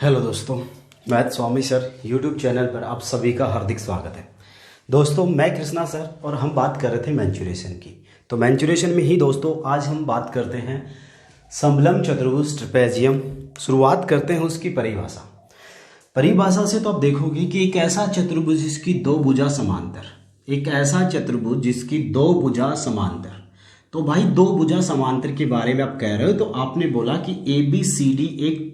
Hello दोस्तों, math स्वामी sir YouTube channel पर आप सभी का हार्दिक स्वागत है। दोस्तों मैं कृष्णा सर और हम बात कर रहे थे मैंचुरेशन की। तो मैंचुरेशन में ही दोस्तों आज हम बात करते हैं समलम चतुर्भुज ट्रेपेजियम। शुरुआत करते हैं उसकी परिभाषा से। तो आप देखोगे कि एक ऐसा चतुर्भुज जिसकी दो भुजा समांतर, एक ऐसा चतुर्भुज जिसकी दो भुजा समांतर। तो भाई दो भुजा समांतर के बारे में आप कह रहे हो, तो आपने बोला कि ए बी सी डी एक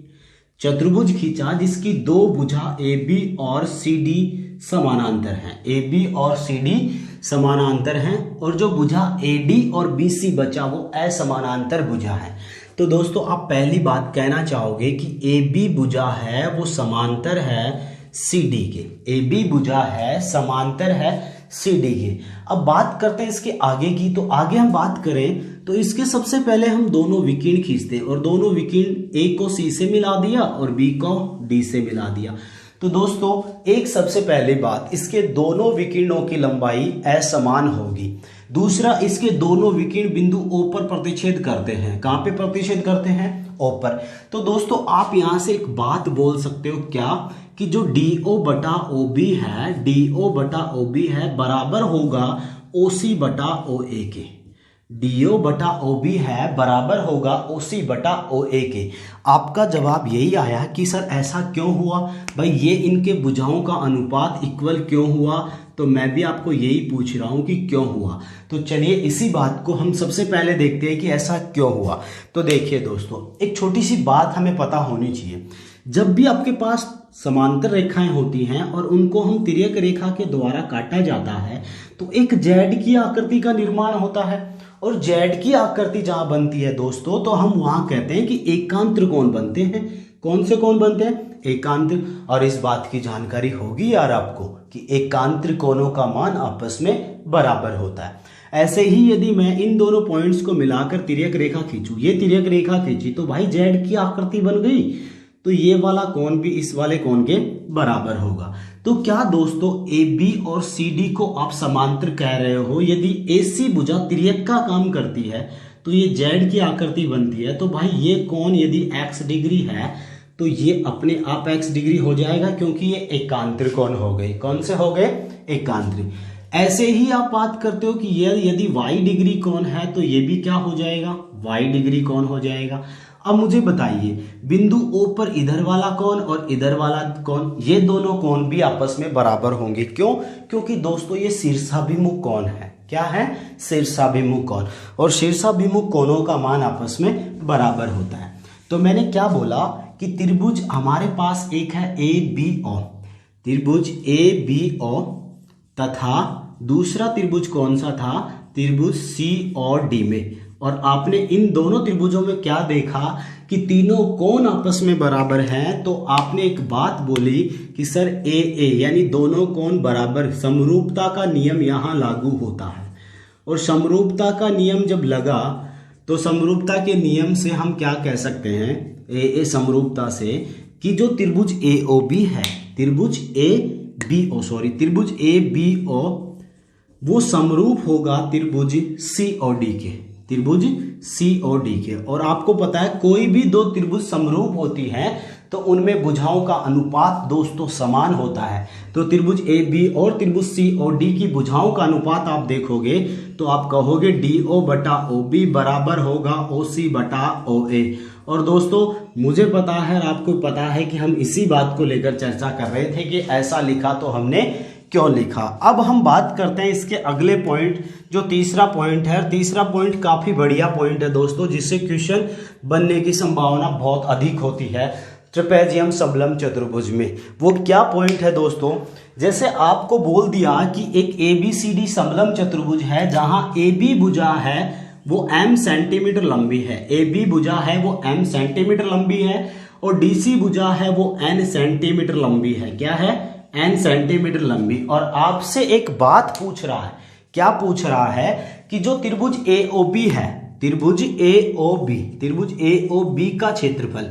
चतुर्भुज खींचा जिसकी दो भुजा ए बी और सी डी समानांतर हैं। ए बी और सी डी समानांतर हैं और जो भुजा ए डी और बी सी बचा वो असमानांतर भुजा है। तो दोस्तों आप पहली बात कहना चाहोगे कि ए बी भुजा है वो समांतर है सी डी के। ए बी भुजा है समांतर है सी डी के। अब बात करते हैं इसके आगे की। तो आगे हम बात करें तो इसके सबसे पहले हम दोनों विकीर्ण खींचते हैं और दोनों विकीर्ण ए को सी से मिला दिया और बी को डी से मिला दिया। तो दोस्तों एक सबसे पहली बात, इसके दोनों विकिरणों की लंबाई असमान होगी। दूसरा, इसके दोनों विकीर्ण बिंदु ओ पर प्रतिच्छेद करते हैं। कहां पे प्रतिच्छेद करते हैं? ओ पर। तो दोस्तों आप यहां से एक बात बोल सकते हो क्या कि जो DO बटा OB है, DO बटा OB है बराबर होगा OC बटा OA के। DO बटा OB है बराबर होगा OC बटा OA के। आपका जवाब यही आया कि सर ऐसा क्यों हुआ भाई, ये इनके भुजाओं का अनुपात इक्वल क्यों हुआ? तो मैं भी आपको यही पूछ रहा हूं कि क्यों हुआ। तो चलिए इसी बात को हम सबसे पहले देखते हैं कि ऐसा क्यों हुआ। तो देखिए दोस्तों, एक छोटी सी बात हमें पता होनी चाहिए। जब भी आपके पास समांतर रेखाएं होती हैं और उनको हम तिर्यक रेखा के द्वारा काटा जाता है तो एक जेड की आकृति का निर्माण होता है। और जेड की आकृति जहां बनती है दोस्तों, तो हम वहां कहते हैं कि एकांत त्रिकोण बनते हैं। कौन से कोण बनते हैं? एकांत। और इस बात की जानकारी होगी यार आपको कि एकांत त्रिकोणों का मान आपस में बराबर होता है। ऐसे ही यदि मैं इन दोनों पॉइंट्स को मिलाकर तिर्यक रेखा खींचूं, ये तिर्यक रेखा खींची तो भाई जेड की आकृति बन गई। तो ये वाला कोण भी इस वाले कोण के बराबर होगा। तो क्या दोस्तों ए बी और सी डी को आप समांतर कह रहे हो? यदि AC भुजा तिर्यक का काम करती है तो ये जेड की आकृति बनती है। तो भाई ये कोण यदि x डिग्री है तो ये अपने आप x डिग्री हो जाएगा क्योंकि ये एकांत त्रिकोण हो गए। कौन से हो गए? एकांत। ऐसे ही आप बात करते हो कि ये यदि y डिग्री कोण है तो ये भी क्या हो जाएगा? y डिग्री कोण हो जाएगा। अब मुझे बताइए, बिंदु O पर इधर वाला कोण और इधर वाला कोण, ये दोनों कोण भी आपस में बराबर होंगे। क्यों? क्योंकि दोस्तों ये शीर्षाभिमुख कोण है। क्या है? शीर्षाभिमुख कोण। और शीर्षाभिमुख कोणों का मान आपस में बराबर होता है। तो मैंने क्या बोला कि त्रिभुज हमारे पास एक है ABO, त्रिभुज ABO तथा दूसरा त्रिभुज कौन सा था? त्रिभुज COD में। और आपने इन दोनों त्रिभुजों में क्या देखा कि तीनों कोण आपस में बराबर हैं। तो आपने एक बात बोली कि सर AA यानी दोनों कोण बराबर, समरूपता का नियम यहां लागू होता है। और समरूपता का नियम जब लगा तो समरूपता के नियम से हम क्या कह सकते हैं? AA समरूपता से कि जो त्रिभुज AOB है, त्रिभुज ABO वो समरूप होगा त्रिभुज COD के, त्रिभुज COD के। और आपको पता है कोई भी दो त्रिभुज समरूप होती हैं तो उनमें भुजाओं का अनुपात दोस्तों समान होता है। तो त्रिभुज AB और त्रिभुज COD की भुजाओं का अनुपात आप देखोगे तो आप कहोगे DO बटा OB बराबर होगा OC बटा OA। और दोस्तों मुझे पता है और आपको पता है कि हम इसी बात को लेकर चर्चा कर रहे थे कि ऐसा लिखा तो हमने क्यों लिखा। अब हम बात करते हैं इसके अगले पॉइंट, जो तीसरा पॉइंट है। तीसरा पॉइंट काफी बढ़िया पॉइंट है दोस्तों, जिससे क्वेश्चन बनने की संभावना बहुत अधिक होती है ट्रेपेजियम समलम चतुर्भुज में। वो क्या पॉइंट है दोस्तों? जैसे आपको बोल दिया कि एक ABCD समलम चतुर्भुज है जहां AB भुजा है वो m सेंटीमीटर लंबी है, AB भुजा है वो m सेंटीमीटर लंबी है और DC भुजा है वो n सेंटीमीटर लंबी है। क्या है? n सेंटीमीटर लंबी। और आपसे एक बात पूछ रहा है। क्या पूछ रहा है? कि जो त्रिभुज AOB है, त्रिभुज AOB का क्षेत्रफल,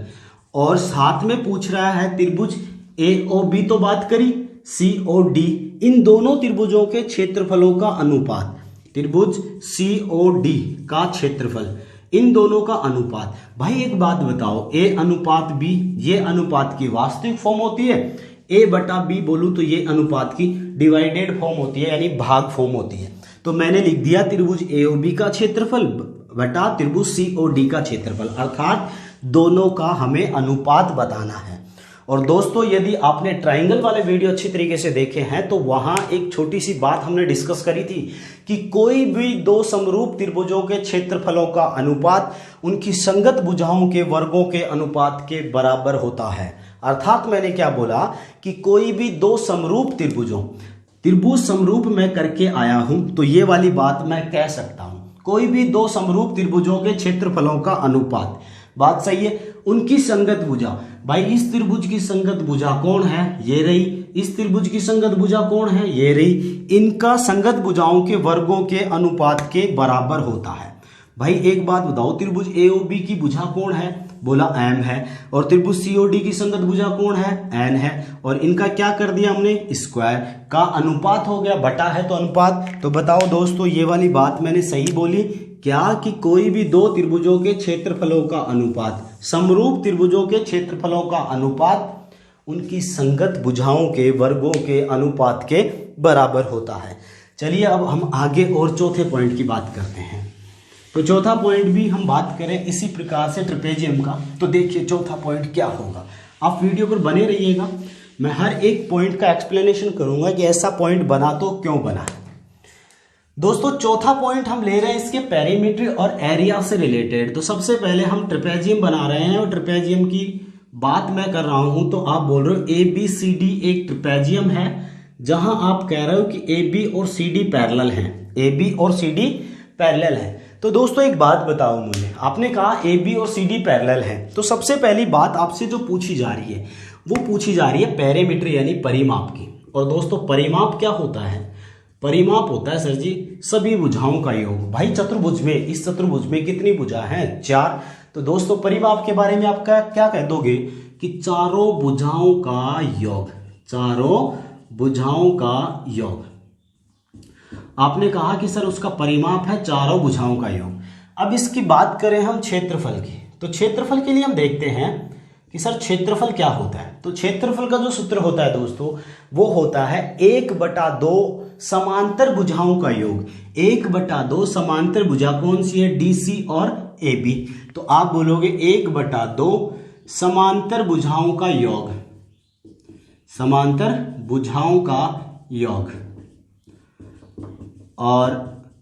और साथ में पूछ रहा है त्रिभुज AOB तो बात करी, COD, इन दोनों त्रिभुजों के क्षेत्रफलों का अनुपात, त्रिभुज COD का क्षेत्रफल, इन दोनों का अनुपात। भाई एक बात बताओ, ए अनुपात बी, ये अनुपात की वास्तविक फॉर्म होती है। ए बटा बी बोलूं तो ये अनुपात की डिवाइडेड फॉर्म होती है, यानी भाग फॉर्म होती है। तो मैंने लिख दिया त्रिभुज एओबी का क्षेत्रफल बटा त्रिभुज सीओडी का क्षेत्रफल, अर्थात दोनों का हमें अनुपात बताना है। और दोस्तों यदि आपने ट्राइंगल वाले वीडियो अच्छी तरीके से देखे हैं तो वहां एक छोटी सी बात हमने डिस्कस करी थी कि कोई भी दो समरूप त्रिभुजों के क्षेत्रफलों का अनुपात उनकी संगत भुजाओं के वर्गों के अनुपात के बराबर होता है। अर्थात मैंने क्या बोला कि कोई भी दो समरूप त्रिभुज समरूप मैं करके आया हूं तो ये वाली बात मैं कह सकता हूं, कोई भी दो समरूप त्रिभुजों के क्षेत्रफलों का अनुपात, बात सही है, उनकी संगत भुजा। भाई इस त्रिभुज की संगत भुजा कौन है, ये रही। इस त्रिभुज की संगत भुजा कौन है, ये रही। इनका संगत भुजाओं के वर्गों के अनुपात के बराबर होता है। भाई एक बात बताओ, त्रिभुज एओबी की भुजा कौन है, बोला m है, और त्रिभुज सीओडी की संगत भुजा कौन है, n है, और इनका क्या कर दिया हमने, स्क्वायर का अनुपात हो गया, बटा है तो अनुपात। तो बताओ दोस्तों ये वाली बात मैंने सही बोली क्या, कि कोई भी दो त्रिभुजों के क्षेत्रफलों का अनुपात, समरूप त्रिभुजों के क्षेत्रफलों का अनुपात उनकी संगत भुजाओं के वर्गों के अनुपात के बराबर होता है। चलिए अब हम आगे और चौथे पॉइंट की बात करते हैं। तो चौथा पॉइंट भी हम बात करें इसी प्रकार से ट्रेपेजियम का। तो देखिए चौथा पॉइंट क्या होगा, आप वीडियो पर बने रहिएगा, मैं हर एक पॉइंट का एक्सप्लेनेशन करूंगा कि ऐसा पॉइंट बना तो क्यों बना है। दोस्तों चौथा पॉइंट हम ले रहे हैं इसके पेरीमीटर और एरिया से रिलेटेड। तो सबसे पहले हम ट्रेपेजियम बना रहे हैं और ट्रेपेजियम की बात मैं कर रहा हूं तो आप बोल रहे हो ए बी सी डी एक ट्रेपेजियम है, जहां आप कह रहे हो कि ए बी और सी डी पैरेलल हैं, ए बी और सी डी पैरेलल है। तो दोस्तों एक बात बताओ मुझे, आपने कहा ए बी और सी डी पैरेलल है, तो सबसे पहली बात आपसे जो पूछी जा रही है वो पूछी जा रही है पेरीमीटर यानी परिमाप की। और दोस्तों परिमाप क्या होता है, परिमाप होता है सर जी सभी भुजाओं का योग। भाई चतुर्भुज में, इस चतुर्भुज में कितनी भुजा हैं, 4। तो दोस्तों परिमाप के बारे में आप क्या कह दोगे कि चारों भुजाओं का योग, चारों भुजाओं का योग। आपने कहा कि सर उसका परिमाप है चारों भुजाओं का योग। अब इसकी बात करें हम क्षेत्रफल की, तो क्षेत्रफल के लिए हम देखते हैं कि सर क्षेत्रफल क्या होता है। तो क्षेत्रफल का जो सूत्र होता है दोस्तों वो होता है 1/2 समांतर भुजाओं का योग। 1/2 समांतर भुजा कौन सी है, डीसी और एबी। तो आप बोलोगे 1/2 समांतर भुजाओं का योग, समांतर भुजाओं का योग और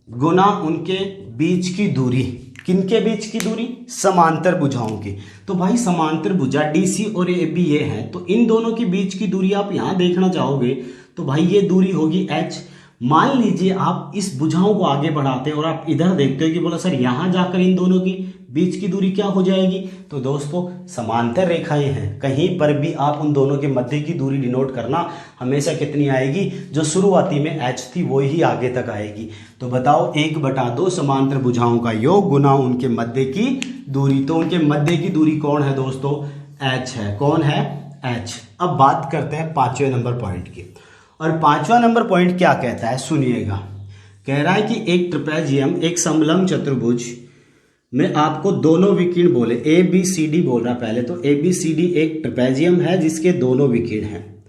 गुना उनके बीच की दूरी। किनके बीच की दूरी, समांतर भुजाओं की। तो भाई समांतर भुजा डीसी और एबी ये है, तो इन दोनों के बीच की दूरी आप यहां देखना चाहोगे तो भाई ये दूरी होगी h। मान लीजिए आप इस भुजाओं को आगे बढ़ाते हैं और आप इधर देखते हो कि बोला सर यहां जाकर इन दोनों की बीच की दूरी क्या हो जाएगी, तो दोस्तों समांतर रेखाएं हैं, कहीं पर भी आप उन दोनों के मध्य की दूरी डिनोट करना हमेशा कितनी आएगी, जो शुरुआती में h थी वो ही आगे तक आएगी। तो बताओ 1/2 समांतर भुजाओं का योग गुना उनके मध्य की दूरी। तो उनके मध्य की दूरी कौन है दोस्तों, h है। कौन है, h। अब बात करते हैं 5वें नंबर पॉइंट की। और 5वां नंबर पॉइंट क्या कहता है, सुनिएगा। कह रहा है कि एक ट्रेपेजियम, एक समलंब चतुर्भुज में आपको दोनों विकीर्ण बोले, ए बी सी डी बोल रहा पहले। तो ए बी सी डी एक ट्रेपेजियम है जिसके दोनों विकीर्ण हैं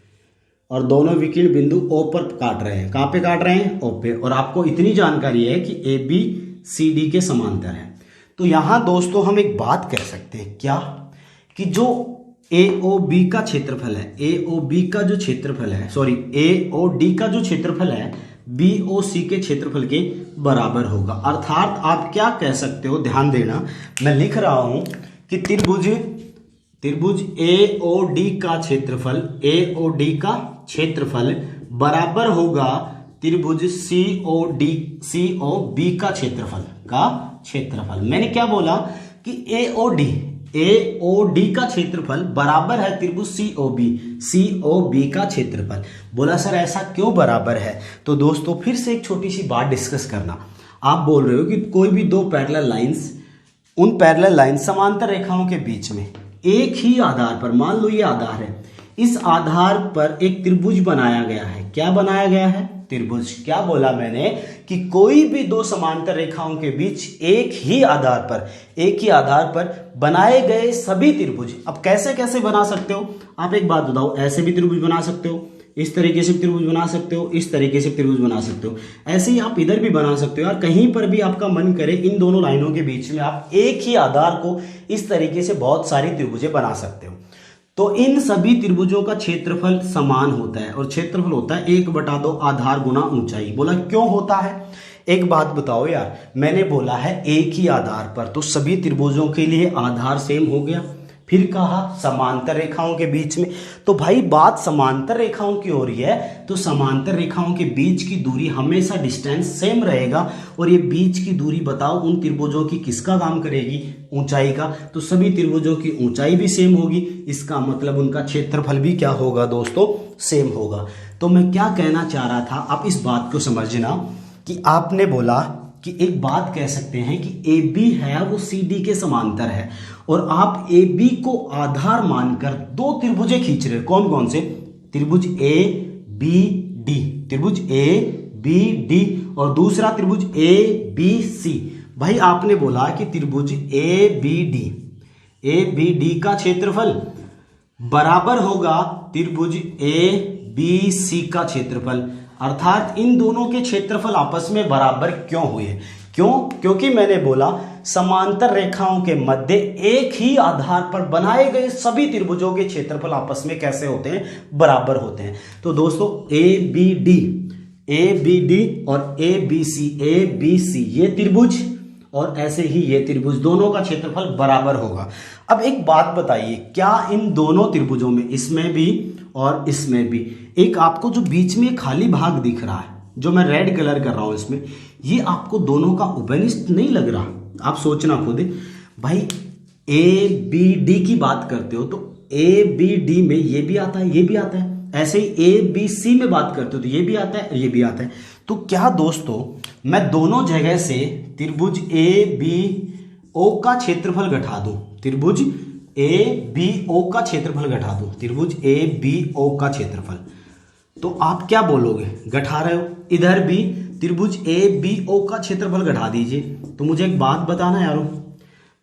और दोनों विकीर्ण बिंदु ओ पर काट रहे हैं। कहां पे काट रहे हैं, ओ पे। और आपको इतनी जानकारी है कि ए बी सी डी के समांतर है। तो यहां दोस्तों हम एक बात कह सकते हैं क्या, कि जो एओबी का क्षेत्रफल है, एओबी का जो क्षेत्रफल है, सॉरी एओडी का जो क्षेत्रफल है बीओसी के क्षेत्रफल के बराबर होगा। अर्थात आप क्या कह सकते हो, ध्यान देना, मैं लिख रहा हूं कि त्रिभुज एओडी का क्षेत्रफल, एओडी का क्षेत्रफल बराबर होगा त्रिभुज सीओबी का क्षेत्रफल। मैंने क्या बोला कि एओडी का क्षेत्रफल बराबर है त्रिभुज सीओबी का क्षेत्रफल। बोला सर ऐसा क्यों बराबर है, तो दोस्तों फिर से एक छोटी सी बात डिस्कस करना। आप बोल रहे हो कि कोई भी दो पैरेलल लाइंस, उन पैरेलल लाइंस समांतर रेखाओं के बीच में एक ही आधार पर, मान लो ये आधार है, इस आधार पर एक त्रिभुज बनाया गया है। क्या बनाया गया है, त्रिभुज। क्या बोला मैंने कि कोई भी दो समांतर रेखाओं के बीच एक ही आधार पर बनाए गए सभी त्रिभुज। अब कैसे कैसे बना सकते हो आप एक बात बताओ, ऐसे भी त्रिभुज बना सकते हो, इस तरीके से त्रिभुज बना सकते हो, इस तरीके से त्रिभुज बना सकते हो, ऐसे ही आप इधर भी बना सकते हो यार। कहीं पर भी आपका मन करे इन दोनों लाइनों के बीच में आप एक ही आधार को इस तरीके से बहुत सारी त्रिभुजें बना सकते हो। तो इन सभी त्रिभुजों का क्षेत्रफल समान होता है और क्षेत्रफल होता है 1/2 आधार गुना ऊंचाई। बोला क्यों होता है? एक बात बताओ यार, मैंने बोला है एक ही आधार पर, तो सभी त्रिभुजों के लिए आधार सेम हो गया। फिर कहा समांतर रेखाओं के बीच में, तो भाई बात समांतर रेखाओं की हो रही है तो समांतर रेखाओं के बीच की दूरी हमेशा डिस्टेंस सेम रहेगा। और ये बीच की दूरी बताओ उन त्रिभुजों की किसका काम करेगी? ऊंचाई का। तो सभी त्रिभुजों की ऊंचाई भी सेम होगी, इसका मतलब उनका क्षेत्रफल भी क्या होगा दोस्तों? सेम होगा। तो मैं क्या कहना चाह रहा था, आप इस बात को समझना कि आपने बोला कि एक बात कह सकते हैं कि AB है वो CD के समांतर है और आप AB को आधार मानकर दो त्रिभुजें खींच रहे हो। कौन कौन से? त्रिभुज ABD, त्रिभुज ABD और दूसरा त्रिभुज ABC। भाई आपने बोला कि त्रिभुज ABD का क्षेत्रफल बराबर होगा त्रिभुज ABC का क्षेत्रफल, अर्थात इन दोनों के क्षेत्रफल आपस में बराबर क्यों हुए? क्यों? क्योंकि मैंने बोला समांतर रेखाओं के मध्य एक ही आधार पर बनाए गए सभी त्रिभुजों के क्षेत्रफल आपस में कैसे होते हैं? बराबर होते हैं। तो दोस्तों ABD और ABC ये त्रिभुज और ऐसे ही ये त्रिभुज, दोनों का क्षेत्रफल बराबर होगा। अब एक बात बताइए, क्या इन दोनों त्रिभुजों में, इसमें भी और इसमें भी, एक आपको जो बीच में खाली भाग दिख रहा है जो मैं रेड कलर कर रहा हूं इसमें, ये आपको दोनों का उभयनिष्ठ नहीं लग रहा? आप सोचना खुद। भाई ABD की बात करते हो तो ABD में ये भी आता है, ये भी आता है। ऐसे ही ABC में बात करते हो तो ये भी आता है, ये भी आता है। तो क्या दोस्तों मैं दोनों जगह से त्रिभुज ABO का क्षेत्रफल घटा दूं, त्रिभुज ABO का क्षेत्रफल घटा दूं, त्रिभुज ABO का क्षेत्रफल, तो आप क्या बोलोगे? घटा रहे हो। इधर भी त्रिभुज ABO का क्षेत्रफल घटा दीजिए। तो मुझे एक बात बताना यारो,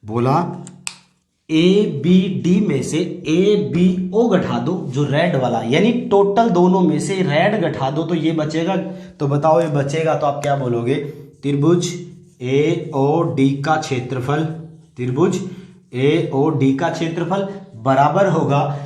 बोला ABD में से ABO घटा दो, जो रेड वाला, यानी टोटल दोनों में से रेड घटा दो तो ये बचेगा। तो बताओ ये बचेगा तो आप क्या बोलोगे? त्रिभुज AOD का क्षेत्रफल, त्रिभुज AOD का क्षेत्रफल बराबर होगा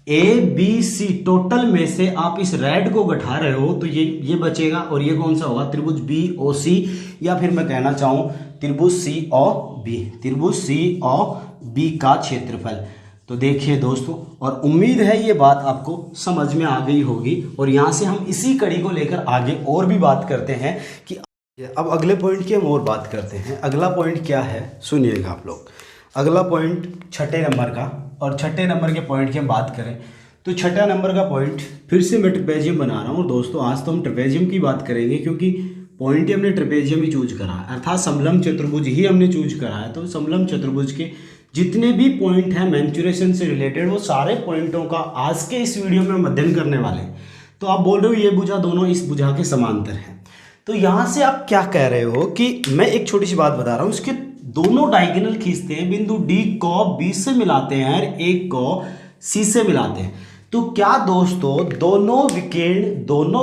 ABC। टोटल में से आप इस रेड को घटा रहे हो तो ये बचेगा और ये कौन सा होगा? त्रिभुज BOC, या फिर मैं कहना चाहूं त्रिभुज COB, त्रिभुज COB का क्षेत्रफल। तो देखिए दोस्तों, और उम्मीद है ये बात आपको समझ में आ गई होगी और यहां से हम इसी कड़ी को लेकर आगे और भी बात करते हैं कि अब अगले पॉइंट की हम और बात करते हैं। अगला पॉइंट क्या है सुनिएगा आप लोग। अगला पॉइंट छठे नंबर का, और छठे नंबर के पॉइंट की हम बात करें तो छठा नंबर का पॉइंट फिर से मैं ट्रेपेजियम बना रहा हूँ दोस्तों। आज तो हम ट्रेपेजियम की बात करेंगे क्योंकि पॉइंट ही हमने ट्रेपेजियम ही चूज करा है, अर्थात समलम चतुर्भुज ही हमने चूज करा है। तो समलम चतुर्भुज के जितने भी पॉइंट हैं मेंचुरेशन से रिलेटेड, वो सारे पॉइंटों का आज के इस वीडियो में हम अध्ययन करने वाले हैं। तो आप बोल रहे हो ये भुजा दोनों इस भुजा के समांतर हैं, तो यहाँ से आप क्या कह रहे हो कि मैं एक छोटी सी बात बता रहा हूँ, उसके दोनों डायगोनल खींचते हैं, बिंदु D को B से मिलाते हैं और A को C से मिलाते हैं। तो क्या दोस्तों दोनों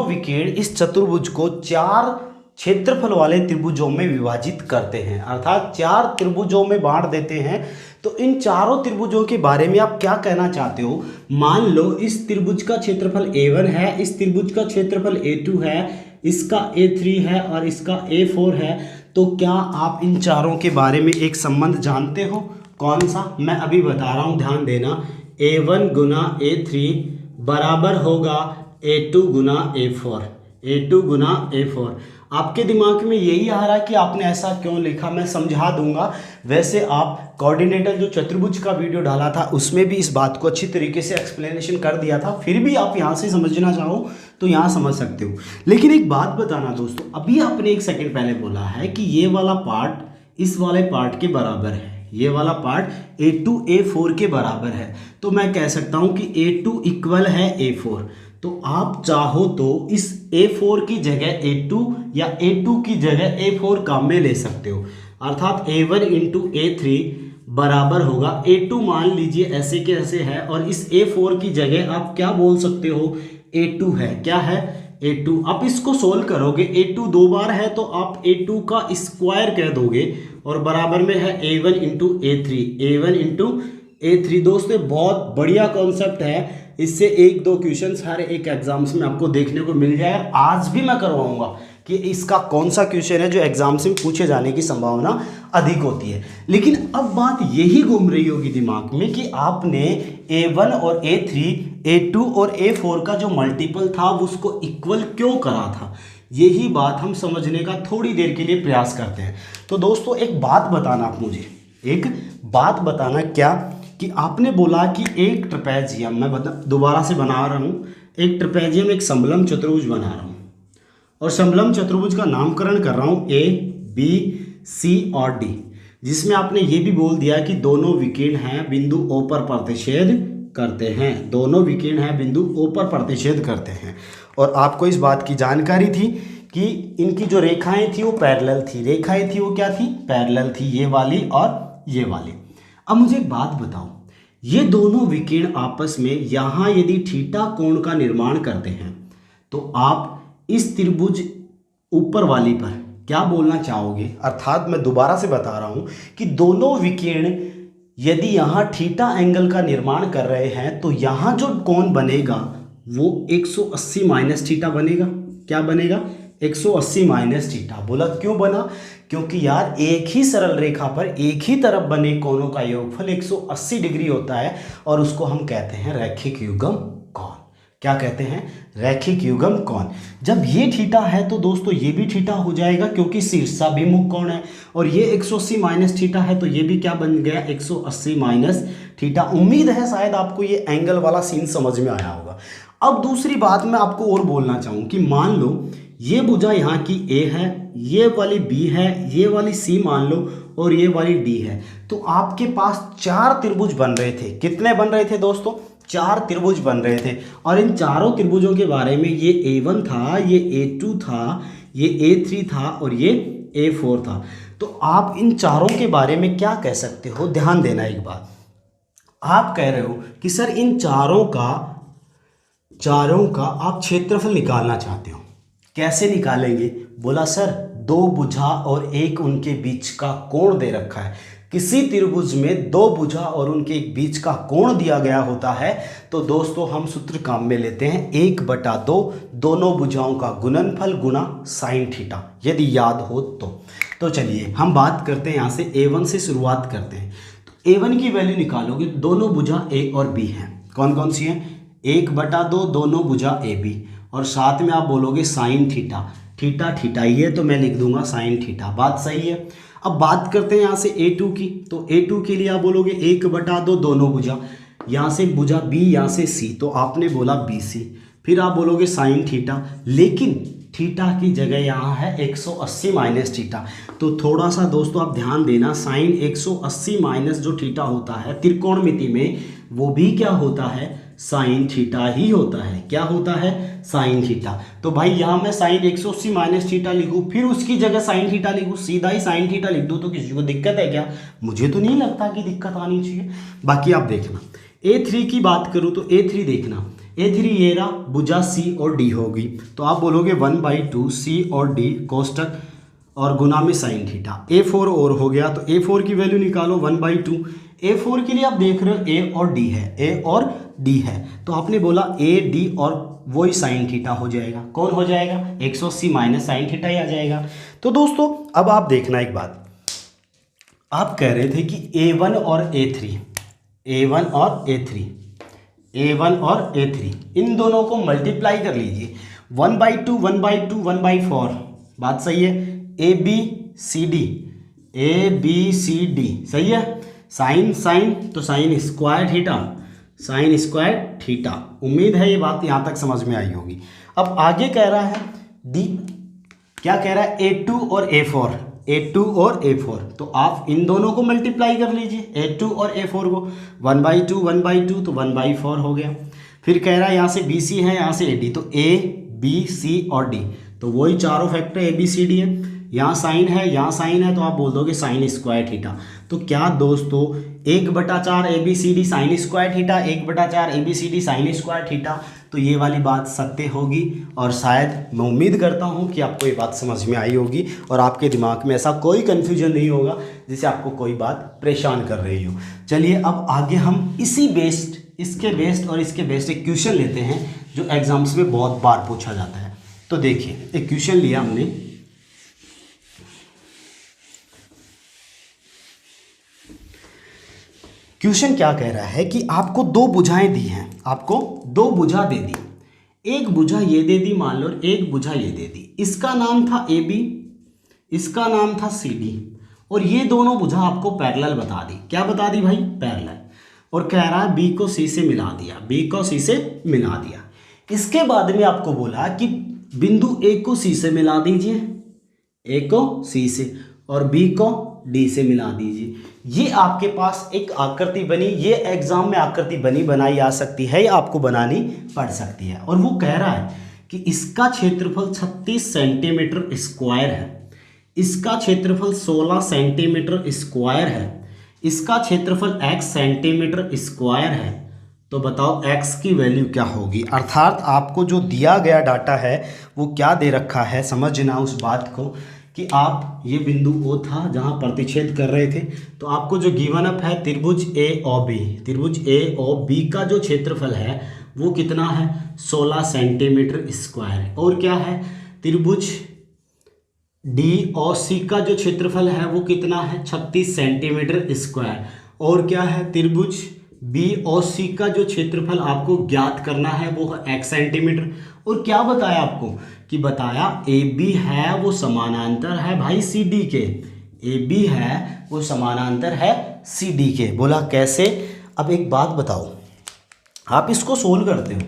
विकीर्ण इस चतुर्भुज को चार क्षेत्रफल वाले त्रिभुजों में विभाजित करते हैं, अर्थात चार त्रिभुजों में बांट देते हैं। तो इन चारों त्रिभुजों के बारे में आप क्या कहना चाहते हो? मान लो इस त्रिभुज का क्षेत्रफल A1 है, इस त्रिभुज का क्षेत्रफल A2 है, इसका A3 है और इसका A4 है। तो क्या आप इन चारों के बारे में एक संबंध जानते हो? कौन सा? मैं अभी बता रहा हूं, ध्यान देना। A1 गुना A3 बराबर होगा A2 गुना A4, A2 गुना A4। आपके दिमाग में यही आ रहा है कि आपने ऐसा क्यों लिखा, मैं समझा दूंगा। वैसे आप कोऑर्डिनेटर जो चतुर्भुज का वीडियो डाला था उसमें भी इस बात को अच्छी तरीके से एक्सप्लेनेशन कर दिया था, फिर भी आप यहाँ से समझना चाहो तो यहाँ समझ सकते हो। लेकिन एक बात बताना दोस्तों, अभी आपने एक सेकंड पहले बोला है कि ये वाला पार्ट इस वाले पार्ट के बराबर है, ये वाला पार्ट A2 A4 के बराबर है। तो मैं कह सकता हूँ कि A2 इक्वल है A4। तो आप चाहो तो इस A4 की जगह A2 या A2 की जगह A4 काम में ले सकते हो, अर्थात A1 इंटू A3 बराबर होगा A2, मान लीजिए ऐसे के ऐसे है, और इस A4 की जगह आप क्या बोल सकते हो, A2 है। क्या है, A2। आप इसको सोल्व करोगे, A2 दो बार है तो आप A2 का स्क्वायर कह दोगे, और बराबर में है A1 into A3, A1 into A3। दोस्तों बहुत बढ़िया कॉन्सेप्ट है, इससे एक दो क्वेश्चंस हर एक एग्जाम्स में आपको देखने को मिल जाएगा। आज भी मैं करवाऊंगा कि इसका कौन सा क्वेश्चन है जो एग्जाम से पूछे जाने की संभावना अधिक होती है। लेकिन अब बात यही घूम रही होगी दिमाग में कि आपने A1 और A3, A2 और A4 का जो मल्टीपल था उसको इक्वल क्यों करा था। यही बात हम समझने का थोड़ी देर के लिए प्रयास करते हैं। तो दोस्तों एक बात बताना, आप मुझे एक बात बताना, क्या कि आपने बोला कि एक ट्रेपेजियम, मैं दोबारा से बना रहा हूँ, एक ट्रेपेजियम एक समलम चतुर्भुज बना रहा हूँ, और समलम चतुर्भुज का नामकरण कर रहा हूँ A, B, C और D, जिसमें आपने ये भी बोल दिया कि दोनों विकीर्ण हैं बिंदु O पर प्रतिच्छेद करते हैं, दोनों विकीर्ण हैं बिंदु O पर प्रतिच्छेद करते हैं। और आपको इस बात की जानकारी थी कि इनकी जो रेखाएं थी वो पैरेलल थी, रेखाएं थी वो क्या थी, पैरेलल थी, ये वाली और ये वाली। अब मुझे एक बात बताओ, ये दोनों विकीर्ण आपस में यहाँ यदि थीटा कोण का निर्माण करते हैं तो आप इस त्रिभुज ऊपर वाली पर क्या बोलना चाहोगे। अर्थात मैं दोबारा से बता रहा हूं कि दोनों विकीर्ण यदि यहाँ थीटा एंगल का निर्माण कर रहे हैं तो यहाँ जो कोण बनेगा वो 180 माइनस थीटा बनेगा। क्या बनेगा, 180 माइनस थीटा। बोला क्यों बना, क्योंकि यार एक ही सरल रेखा पर एक ही तरफ बने कोणों का योगफल 180 डिग्री होता है, और उसको हम कहते हैं रैखिक युग्म कोण। क्या कहते हैं, रैखिक युग्म कोण। जब ये थीटा है तो दोस्तों ये भी थीटा हो जाएगा, क्योंकि शीर्षाभिमुख कोण है, और ये 180 माइनस थीटा है तो ये भी क्या बन गया, 180 माइनस थीटा। उम्मीद है शायद आपको ये एंगल वाला सीन समझ में आया होगा। अब दूसरी बात मैं आपको और बोलना चाहूँ कि मान लो ये भुजा यहाँ की A है, ये वाली B है, ये वाली C मान लो, और ये वाली D है, तो आपके पास चार त्रिभुज बन रहे थे। कितने बन रहे थे दोस्तों, चार त्रिभुज बन रहे थे। और इन चारों त्रिभुजों के बारे में ये A1 था, ये A2 था, ये A3 था और ये A4 था। तो आप इन चारों के बारे में क्या कह सकते हो, ध्यान देना एक बात। आप कह रहे हो कि सर इन चारों का आप क्षेत्रफल निकालना चाहते हो, कैसे निकालेंगे। बोला सर दो भुजा और एक उनके बीच का कोण दे रखा है। किसी त्रिभुज में दो भुजा और उनके बीच का कोण दिया गया होता है तो दोस्तों हम सूत्र काम में लेते हैं 1/2 दोनों भुजाओं का गुणनफल गुणा साइन थीटा, यदि याद हो तो चलिए हम बात करते हैं, यहाँ से A1 से शुरुआत करते हैं। तो A1 की वैल्यू निकालोगे, दोनों भुजा A और B हैं। कौन कौन सी हैं, 1/2 दोनों भुजा AB, और साथ में आप बोलोगे साइन थीटा। थीटा थीटा ही है तो मैं लिख दूंगा साइन थीटा। बात सही है। अब बात करते हैं यहाँ से A2 की, तो A2 के लिए आप बोलोगे 1/2 दोनों भुजा, यहाँ से भुजा B, यहाँ से C, तो आपने बोला BC। फिर आप बोलोगे साइन थीटा, लेकिन थीटा की जगह यहाँ है 180 माइनस थीटा। तो थोड़ा सा दोस्तों आप ध्यान देना, साइन 180 माइनस जो थीटा होता है त्रिकोणमिति में, वो भी क्या होता है, साइन थीटा ही होता है। क्या होता है, साइन थीटा। तो भाई यहाँ मैं साइन 180 माइनस थीटा लिखूँ, फिर उसकी जगह साइन थीटा लिखूँ, सीधा ही साइन थीटा लिख दूँ, तो किसी को दिक्कत है क्या। मुझे तो नहीं लगता कि दिक्कत आनी चाहिए। बाकी आप देखना, A3 की बात करूँ तो A3 देखना, A3 ये रहा, भुजा C और D होगी, तो आप बोलोगे 1/2 C और D कोष्टक और गुना में साइन थीटा। A4 और हो गया, तो A4 की वैल्यू निकालो 1/2। A4 के लिए आप देख रहे हो A और D है, A और D है, तो आपने बोला A D और वही साइन थीटा हो जाएगा। कौन हो जाएगा, 180 माइनस साइन थीटा ही आ जाएगा। तो दोस्तों अब आप देखना एक बात, आप कह रहे थे कि A1 और A3, A1 और A3, A1 और A3 इन दोनों को मल्टीप्लाई कर लीजिए, 1/2 1/2 1/4। बात सही है। ABCD सही है। साइन साइन तो sign square theta, sign square theta. उम्मीद है ये बात यहाँ तक समझ में आई होगी। अब आगे कह रहा है D, क्या कह रहा है, A2 और A4, A2 और A4, तो आप इन दोनों को मल्टीप्लाई कर लीजिए, A2 और A4 को, 1/2 1/2 तो 1/4 हो गया। फिर कह रहा है यहाँ से बी सी है, यहाँ से ए डी, तो ए बी सी और डी, तो वही चारों factor A B C D है। यहाँ साइन है, यहाँ साइन है, तो आप बोल दोगे साइन स्क्वायर थीटा। तो क्या दोस्तों 1/4 A B C D sine square theta, 1/4 A B C D sine square theta, तो ये वाली बात सत्य होगी। और शायद मैं उम्मीद करता हूँ कि आपको ये बात समझ में आई होगी और आपके दिमाग में ऐसा कोई कन्फ्यूजन नहीं होगा जिससे आपको कोई बात परेशान कर रही हो। चलिए अब आगे हम इसी बेस्ड, इसके बेस्ड और इसके बेस्ड एक क्वेश्चन लेते हैं जो एग्जाम्स में बहुत बार पूछा जाता है। तो देखिए एक क्वेश्चन लिया हमने, क्वेश्चन क्या कह रहा है कि आपको दो भुजाएं दी हैं, आपको दो भुजा दे दी, एक भुजा ये दे दी मान लो, एक भुजा ये दे दी। इसका नाम था ए बी, इसका नाम था सी डी, और ये दोनों भुजा आपको पैरेलल बता दी। क्या बता दी भाई? पैरेलल। और कह रहा है बी को सी से मिला दिया, बी को सी से मिला दिया। इसके बाद में आपको बोला कि बिंदु ए को सी से मिला दीजिए, ए को सी से, और बी को डी से मिला दीजिए। ये आपके पास एक आकृति बनी, ये एग्जाम में आकृति बनी बनाई आ सकती है या आपको बनानी पड़ सकती है। और वो कह रहा है कि इसका क्षेत्रफल 36 सेंटीमीटर स्क्वायर है, इसका क्षेत्रफल 16 सेंटीमीटर स्क्वायर है, इसका क्षेत्रफल x सेंटीमीटर स्क्वायर है। तो बताओ x की वैल्यू क्या होगी। अर्थात आपको जो दिया गया डाटा है वो क्या दे रखा है, समझना उस बात को कि आप ये बिंदु O था जहाँ प्रतिच्छेद कर रहे थे, तो आपको जो गिवन अप है त्रिभुज ए ओ बी, त्रिभुज ए ओ बी का जो क्षेत्रफल है वो कितना है 16 सेंटीमीटर स्क्वायर। और क्या है त्रिभुज डी और सी का जो क्षेत्रफल है वो कितना है 36 सेंटीमीटर स्क्वायर। और क्या है त्रिभुज बी और सी का जो क्षेत्रफल आपको ज्ञात करना है वो है x सेंटीमीटर। और क्या बताया आपको कि बताया ए बी है वो समानांतर है भाई सी डी के, ए बी है वो समानांतर है सी डी के। बोला कैसे? अब एक बात बताओ, आप इसको सोल्व करते हो,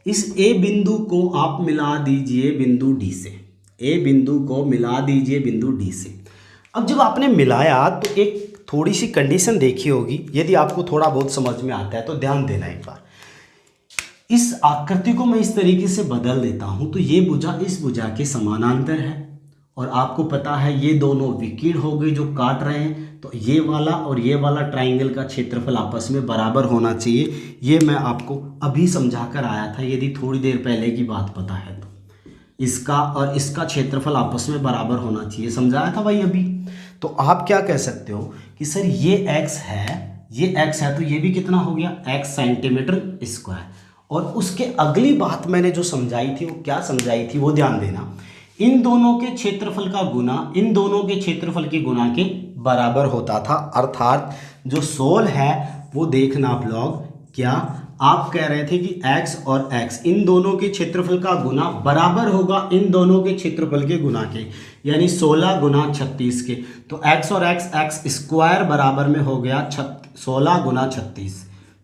इस ए बिंदु को आप मिला दीजिए बिंदु डी से, ए बिंदु को मिला दीजिए बिंदु डी से। अब जब आपने मिलाया तो एक थोड़ी सी कंडीशन देखी होगी, यदि आपको थोड़ा बहुत समझ में आता है तो ध्यान देना एक बार। इस आकृति को मैं इस तरीके से बदल देता हूं तो ये भुजा इस भुजा के समानांतर है, और आपको पता है ये दोनों विकीर्ण हो गए जो काट रहे हैं, तो ये वाला और ये वाला ट्राइंगल का क्षेत्रफल आपस में बराबर होना चाहिए। ये मैं आपको अभी समझा कर आया था, यदि थोड़ी देर पहले की बात पता है तो। इसका और इसका क्षेत्रफल आपस में बराबर होना चाहिए, समझाया था भाई अभी। तो आप क्या कह सकते हो कि सर ये x है, ये x है, तो ये भी कितना हो गया x सेंटीमीटर स्क्वायर। और उसके अगली बात मैंने जो समझाई थी वो क्या समझाई थी वो ध्यान देना, इन दोनों के क्षेत्रफल का गुना इन दोनों के क्षेत्रफल के गुना के बराबर होता था। अर्थात जो सोल है वो देखना आप लोग, क्या आप कह रहे थे कि x और x इन दोनों के क्षेत्रफल का गुना बराबर होगा इन दोनों के क्षेत्रफल के गुना के, यानी 16 गुना 36 के। तो x और x स्क्वायर बराबर में हो गया 16 गुना 36,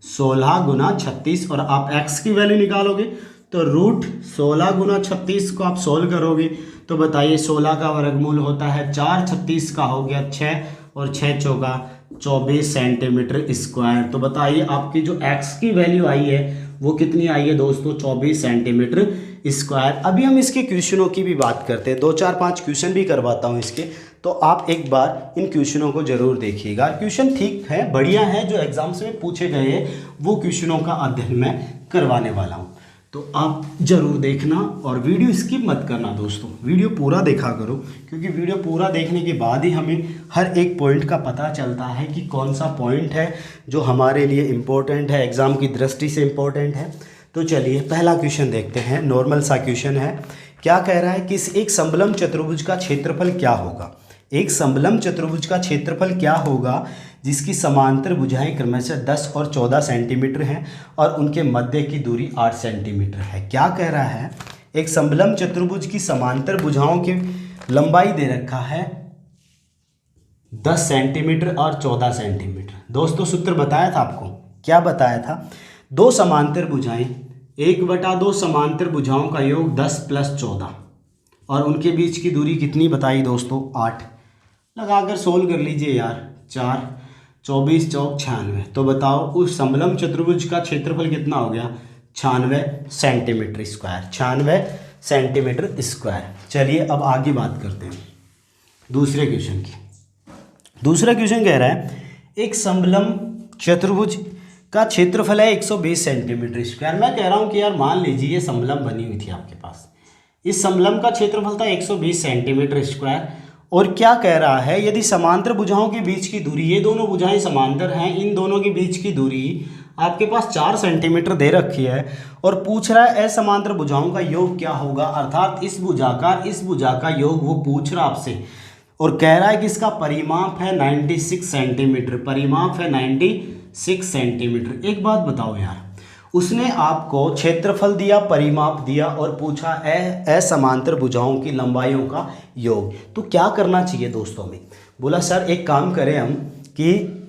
16 गुना 36। और आप x की वैल्यू निकालोगे तो रूट 16 गुना 36 को आप सोल्व करोगे तो बताइए 16 का वर्गमूल होता है 4, 36 का हो गया 6 और 6 चौका 24 सेंटीमीटर स्क्वायर। तो बताइए आपकी जो x की वैल्यू आई है वो कितनी आई है दोस्तों 24 सेंटीमीटर स्क्वायर। अभी हम इसके क्वेश्चनों की भी बात करते हैं, 2, 4, 5 क्वेश्चन भी करवाता हूँ इसके, तो आप एक बार इन क्वेश्चनों को जरूर देखिएगा। क्वेश्चन ठीक है, बढ़िया है, जो एग्जाम्स में पूछे गए हैं वो क्वेश्चनों का अध्ययन मैं करवाने वाला हूँ, तो आप जरूर देखना और वीडियो स्किप मत करना दोस्तों, वीडियो पूरा देखा करो, क्योंकि वीडियो पूरा देखने के बाद ही हमें हर एक पॉइंट का पता चलता है कि कौन सा पॉइंट है जो हमारे लिए इम्पोर्टेंट है, एग्ज़ाम की दृष्टि से इम्पोर्टेंट है। तो चलिए पहला क्वेश्चन देखते हैं, नॉर्मल सा क्वेश्चन है। क्या कह रहा है कि एक समलंब चतुर्भुज का क्षेत्रफल क्या होगा, एक समलंब चतुर्भुज का क्षेत्रफल क्या होगा जिसकी समांतर भुजाएं क्रमशः 10 और 14 सेंटीमीटर हैं और उनके मध्य की दूरी 8 सेंटीमीटर है। क्या कह रहा है, एक समलंब चतुर्भुज की समांतर भुजाओं की लंबाई दे रखा है 10 सेंटीमीटर और 14 सेंटीमीटर। दोस्तों सूत्र बताया था आपको, क्या बताया था, दो समांतर भुजाएं 1/2 समांतर भुजाओं का योग 10 + 14 और उनके बीच की दूरी कितनी बताई दोस्तों 8। लगाकर सोल्व कर लीजिए यार, 4, 24 चौक 96। तो बताओ उस समलंब चतुर्भुज का क्षेत्रफल कितना हो गया 96 सेंटीमीटर स्क्वायर, 96 सेंटीमीटर स्क्वायर। चलिए अब आगे बात करते हैं दूसरे क्वेश्चन की। दूसरा क्वेश्चन कह रहा है एक समलंब चतुर्भुज का क्षेत्रफल है 120 सेंटीमीटर स्क्वायर। मैं कह रहा हूँ कि यार मान लीजिए ये समलंब बनी हुई थी आपके पास, इस समलंब का क्षेत्रफल था 120 सेंटीमीटर स्क्वायर, और क्या कह रहा है यदि समांतर भुजाओं के बीच की दूरी, ये दोनों भुजाएं समांतर हैं, इन दोनों के बीच की दूरी आपके पास 4 सेंटीमीटर दे रखी है, और पूछ रहा है असमांतर भुजाओं का योग क्या होगा, अर्थात इस भुजा का योग वो पूछ रहा आपसे, और कह रहा है कि इसका परिमाप है 96 सेंटीमीटर, परिमाप है 96 सेंटीमीटर। एक बात बताओ यार, उसने आपको क्षेत्रफल दिया, परिमाप दिया और पूछा असमांतर भुजाओं की लंबाइयों का योग, तो क्या करना चाहिए दोस्तों में। बोला सर एक काम करें हम कि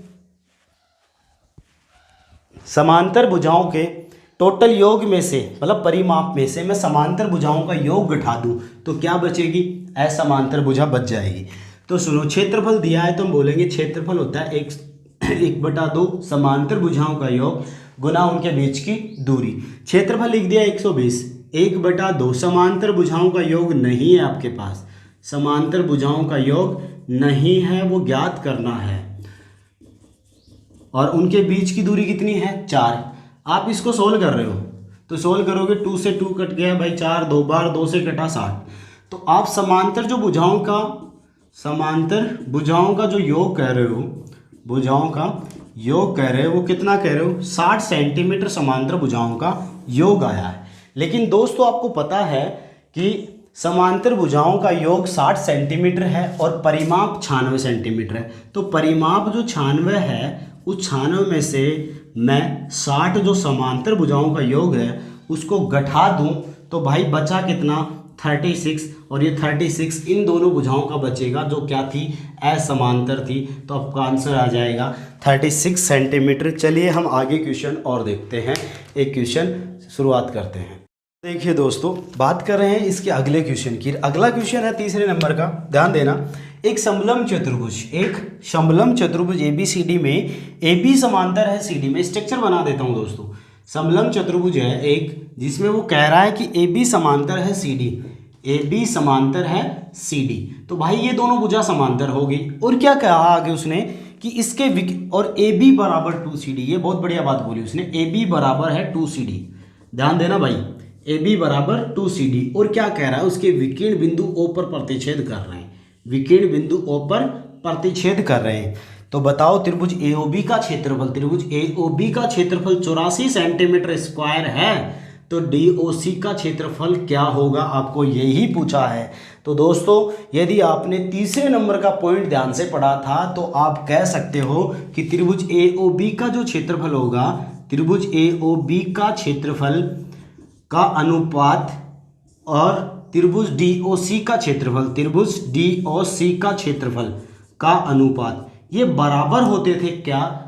समांतर भुजाओं के टोटल योग में से, मतलब परिमाप में से मैं समांतर भुजाओं का योग घटा दूं तो क्या बचेगी, असमांतर भुजा बच जाएगी। तो सुनो, क्षेत्रफल दिया है तो हम बोलेंगे क्षेत्रफल होता है 1/2 समांतर भुजाओं का योग गुना उनके बीच की दूरी। क्षेत्रफल लिख दिया 120, 1/2 समांतर भुजाओं का योग नहीं है आपके पास, समांतर भुजाओं का योग नहीं है, वो ज्ञात करना है, और उनके बीच की दूरी कितनी है 4। आप इसको सोल्व कर रहे हो तो सोल्व करोगे 2 से 2 कट गया भाई, 4 2 बार 2 से कटा 60। तो आप समांतर भुजाओं का जो योग कह रहे हो, भुजाओं का योग कह रहे हो, वो कितना कह रहे हो 60 सेंटीमीटर समांतर भुजाओं का योग आया है। लेकिन दोस्तों आपको पता है कि समांतर भुजाओं का योग 60 सेंटीमीटर है और परिमाप 96 सेंटीमीटर है, तो परिमाप जो 96 है उस 96 में से मैं 60 जो समांतर भुजाओं का योग है उसको घटा दूं तो भाई बचा कितना 36, और ये 36 इन दोनों भुजाओं का बचेगा जो क्या थी, असमांतर थी, तो आपका आंसर आ जाएगा 36 सेंटीमीटर। चलिए हम आगे क्वेश्चन और देखते हैं, एक क्वेश्चन शुरुआत करते हैं। देखिए दोस्तों बात कर रहे हैं इसके अगले क्वेश्चन की। अगला क्वेश्चन है तीसरे नंबर का, ध्यान देना। एक समलंब चतुर्भुज ABCD में AB समांतर है CD में। स्ट्रक्चर बना देता हूं दोस्तों। समलंब चतुर्भुज है एक, जिसमें वो कह रहा है कि AB समांतर है CD, AB समांतर है CD, तो भाई ये दोनों भुजा समांतर होगी। और क्या कहा आगे उसने कि इसके और AB बराबर 2CD, ये बहुत बढ़िया बात बोली उसने, AB बराबर है 2CD, ध्यान देना भाई, AB बराबर 2CD। और क्या कह रहा है, उसके विकीर्ण बिंदु O पर प्रतिच्छेद कर रहे हैं, विकीर्ण बिंदु O पर प्रतिच्छेद कर रहे हैं। तो बताओ त्रिभुज AOB का क्षेत्रफल, त्रिभुज AOB का क्षेत्रफल 84 सेंटीमीटर स्क्वायर है, तो DOC का क्षेत्रफल क्या होगा, आपको यही पूछा है। तो दोस्तों यदि आपने तीसरे नंबर का पॉइंट ध्यान से पढ़ा था तो आप कह सकते हो कि त्रिभुज AOB का जो क्षेत्रफल होगा, त्रिभुज AOB का क्षेत्रफल का अनुपात और त्रिभुज DOC का क्षेत्रफल, त्रिभुज DOC का क्षेत्रफल का अनुपात ये बराबर होते थे क्या,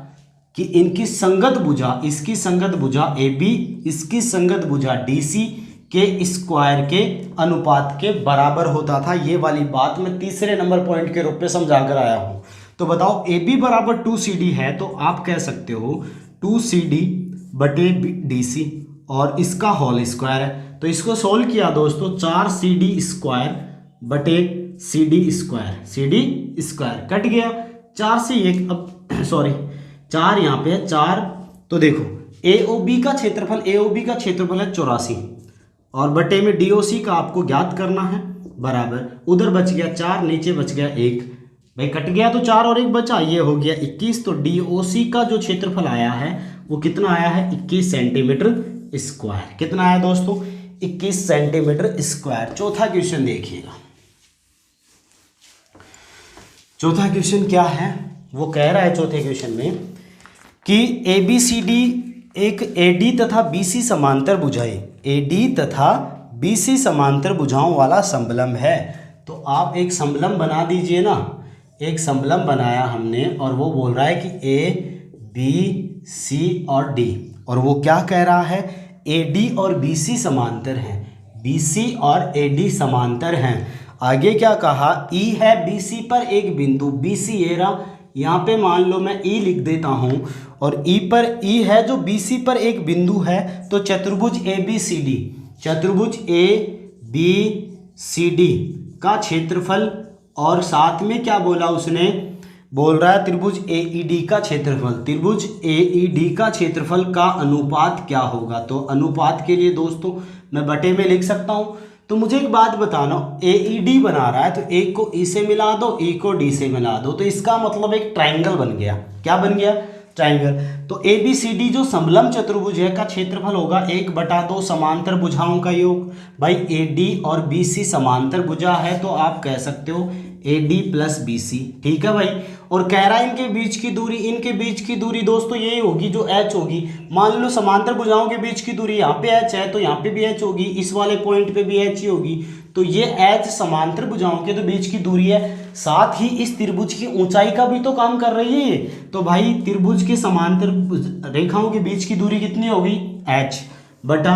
कि इनकी संगत भुजा, इसकी संगत भुजा AB, इसकी संगत भुजा DC के स्क्वायर के अनुपात के बराबर होता था। ये वाली बात मैं तीसरे नंबर पॉइंट के रूप में समझा कर आया हूं। तो बताओ AB बराबर 2CD है, तो आप कह सकते हो 2CD बटे DC और इसका होल स्क्वायर है। तो इसको सोल्व किया दोस्तों, 4CD स्क्वायर बटे CD स्क्वायर कट गया, 4 से 1, अब सॉरी 4 यहाँ पे है 4। तो देखो AOB का क्षेत्रफल है 84 और बटे में DOC का आपको ज्ञात करना है, बराबर उधर बच गया 4, नीचे बच गया 1, भाई कट गया तो 4 और 1 बचा, ये हो गया 21। तो DOC का जो क्षेत्रफल आया है वो कितना आया है 21 सेंटीमीटर स्क्वायर। कितना आया दोस्तों 21 सेंटीमीटर स्क्वायर। चौथा क्वेश्चन देखिएगा, चौथा क्वेश्चन क्या है, वो कह रहा है चौथे क्वेश्चन में कि ABCD एक AD तथा BC समांतर भुजाएं, AD तथा BC समांतर भुजाओं वाला समलंब है। तो आप एक समलंब बना दीजिए ना, एक समलंब बनाया हमने और वो बोल रहा है कि A B C और D, और वो क्या कह रहा है AD और BC समांतर हैं, BC और AD समांतर हैं। आगे क्या कहा, E है BC पर एक बिंदु, BC ये रहा, यहाँ पे मान लो मैं E लिख देता हूँ और ई पर ई है जो BC पर एक बिंदु है, तो चतुर्भुज ABCD, चतुर्भुज ABCD का क्षेत्रफल, और साथ में क्या बोला उसने, बोल रहा है त्रिभुज AED का क्षेत्रफल, त्रिभुज AED का क्षेत्रफल का अनुपात क्या होगा। तो अनुपात के लिए दोस्तों मैं बटे में लिख सकता हूं। तो मुझे एक बात बताना, AED बना रहा है तो एक को E से मिला दो, E को D से मिला दो, तो इसका मतलब एक ट्राइंगल बन गया। क्या बन गया? ट्राइंगल। तो ABCD जो समलंब चतुर्भुज है का क्षेत्रफल होगा 1/2 समांतर भुजाओं का योग। भाई AD और BC समांतर भुजा है तो आप कह सकते हो AD + BC, ठीक है भाई। और कह रहा है इनके बीच की दूरी, इनके बीच की दूरी दोस्तों यही होगी जो H होगी। मान लो समांतर भुजाओं के बीच की दूरी यहाँ पे H है तो यहाँ पे भी H होगी, इस वाले पॉइंट पे भी H ही होगी, तो ये H समांतर भुजाओं के तो बीच की दूरी है। साथ ही इस त्रिभुज की ऊंचाई का भी तो काम कर रही है। तो भाई त्रिभुज के समांतर रेखाओं के बीच की दूरी कितनी होगी? H बटा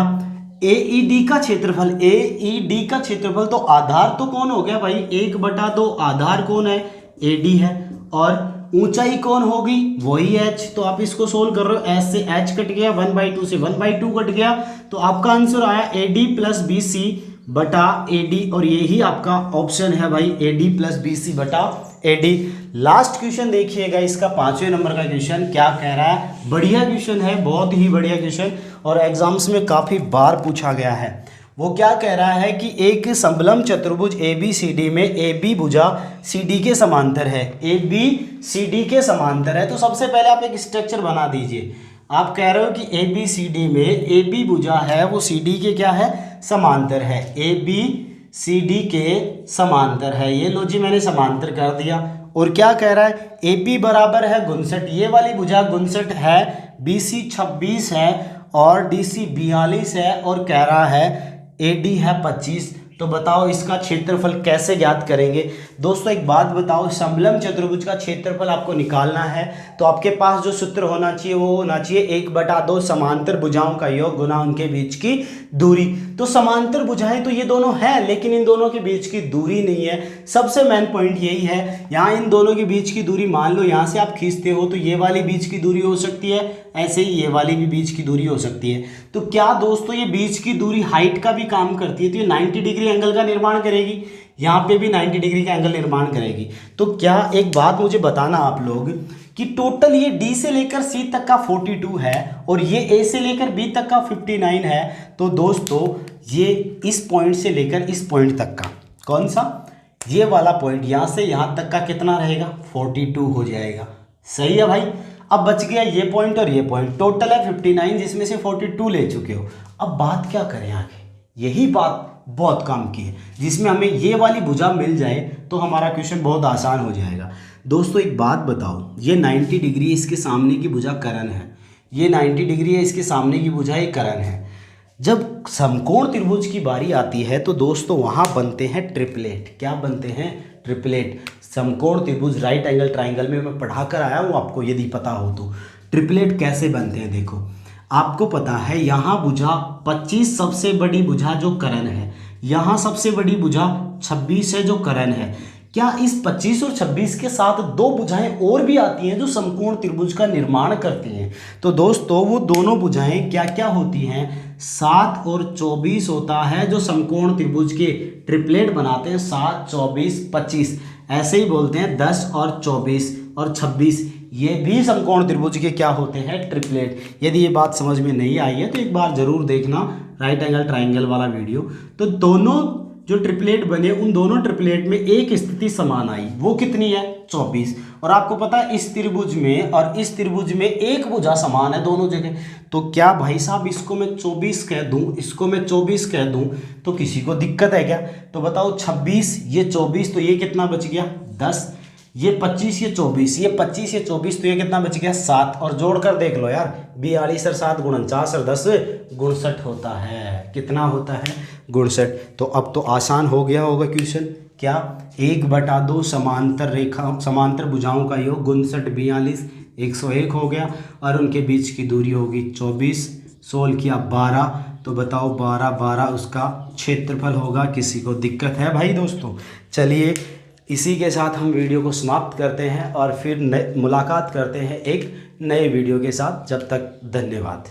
AED का क्षेत्रफल, AED का क्षेत्रफल तो आधार तो कौन हो गया भाई? 1/2 आधार कौन है? AD है। और ऊंचाई कौन होगी? वही H। तो आप इसको सोल्व कर रहे हो, S से H कट गया, 1/2 से 1/2 कट गया, तो आपका आंसर आया AD + BC बटा AD, और यही आपका ऑप्शन है भाई, AD + BC बटा AD। लास्ट क्वेश्चन देखिएगा, इसका 5वें नंबर का क्वेश्चन क्या कह रहा है। बढ़िया क्वेश्चन है, बहुत ही बढ़िया क्वेश्चन, और एग्जाम्स में काफ़ी बार पूछा गया है। वो क्या कह रहा है कि एक समलंब चतुर्भुज ABCD में AB भुजा CD के समांतर है, AB CD के समांतर है। तो सबसे पहले आप एक स्ट्रक्चर बना दीजिए। आप कह रहे हो कि ABCD में AB भुजा है वो CD के क्या है? समांतर है। ABCD के समांतर है, ये लो जी मैंने समांतर कर दिया। और क्या कह रहा है? AB बराबर है 59, ये वाली भुजा 59 है, BC 26 है और DC 42 है, और कह रहा है AD है 25। तो बताओ इसका क्षेत्रफल कैसे ज्ञात करेंगे। दोस्तों एक बात बताओ, समलंब चतुर्भुज का क्षेत्रफल आपको निकालना है तो आपके पास जो सूत्र होना चाहिए वो होना चाहिए 1/2 समांतर भुजाओं का योग गुना उनके बीच की दूरी। तो समांतर भुजाएं तो ये दोनों हैं, लेकिन इन दोनों के बीच की दूरी नहीं है। सबसे मेन पॉइंट यही है, यहाँ इन दोनों के बीच की दूरी, मान लो यहाँ से आप खींचते हो तो ये वाली बीच की दूरी हो सकती है, ऐसे ही ये वाली भी बीच की दूरी हो सकती है। तो क्या दोस्तों ये बीच की दूरी हाइट का भी काम करती है, तो ये 90 डिग्री एंगल का निर्माण करेगी, यहाँ पे भी 90 डिग्री का एंगल निर्माण करेगी। तो क्या एक बात मुझे बताना आप लोग कि टोटल ये D से लेकर C तक का 42 है और ये A से लेकर B तक का 59 है। तो दोस्तों ये इस पॉइंट से लेकर इस पॉइंट तक का, कौन सा? ये वाला पॉइंट, यहाँ से यहाँ तक का कितना रहेगा? 42 हो जाएगा। सही है भाई। अब बच गया ये पॉइंट और ये पॉइंट, टोटल है 59 जिसमें से 42 ले चुके हो। अब बात क्या करें आगे? यही बात बहुत काम की है, जिसमें हमें ये वाली भुजा मिल जाए तो हमारा क्वेश्चन बहुत आसान हो जाएगा। दोस्तों एक बात बताओ, ये 90 डिग्री इसके सामने की भुजा करण है, ये 90 डिग्री है इसके सामने की भुजा एक करण है। जब समकोण त्रिभुज की बारी आती है तो दोस्तों वहाँ बनते हैं ट्रिपलेट। क्या बनते हैं? ट्रिपलेट। समकोण त्रिभुज राइट एंगल ट्राइंगल में मैं पढ़ा कर आया हूँ, आपको यदि पता हो तो। ट्रिपलेट कैसे बनते हैं देखो, आपको पता है यहाँ भुजा 25 सबसे बड़ी भुजा जो करण है, यहाँ सबसे बड़ी भुजा 26 है जो करण है। क्या इस 25 और 26 के साथ दो भुजाएं और भी आती हैं जो समकोण त्रिभुज का निर्माण करती हैं? तो दोस्तों वो दोनों भुजाएं क्या क्या होती हैं? 7 और 24 होता है जो समकोण त्रिभुज के ट्रिपलेट बनाते हैं। 7, 24, 25 ऐसे ही बोलते हैं। 10 और 24 और 26 ये भी समकोण त्रिभुज के क्या होते हैं? ट्रिपलेट। यदि ये बात समझ में नहीं आई है तो एक बार जरूर देखना राइट एंगल ट्राइंगल वाला वीडियो। तो दोनों जो ट्रिपलेट बने उन दोनों ट्रिपलेट में एक स्थिति समान आई, वो कितनी है? 24। और आपको पता है इस त्रिभुज में और इस त्रिभुज में एक भुजा समान है दोनों जगह। तो क्या भाई साहब इसको मैं 24 कह दूं, इसको मैं 24 कह दूं तो किसी को दिक्कत है क्या? तो बताओ 26 ये 24 तो ये कितना बच गया? 10। ये 25 ये 24, ये 25 ये 24 तो ये कितना बच गया? 7। और जोड़कर देख लो यार, 42 और 7 49 और 10 59 होता है। कितना होता है? 59। तो अब तो आसान हो गया होगा क्वेश्चन। क्या? 1/2 समांतर रेखा समांतर भुजाओं का योग 59, 42, 101 हो गया और उनके बीच की दूरी होगी 24। 16 किया 12, तो बताओ 12 12 उसका क्षेत्रफल होगा। किसी को दिक्कत है भाई दोस्तों? चलिए इसी के साथ हम वीडियो को समाप्त करते हैं और फिर मुलाकात करते हैं एक नए वीडियो के साथ। जब तक धन्यवाद।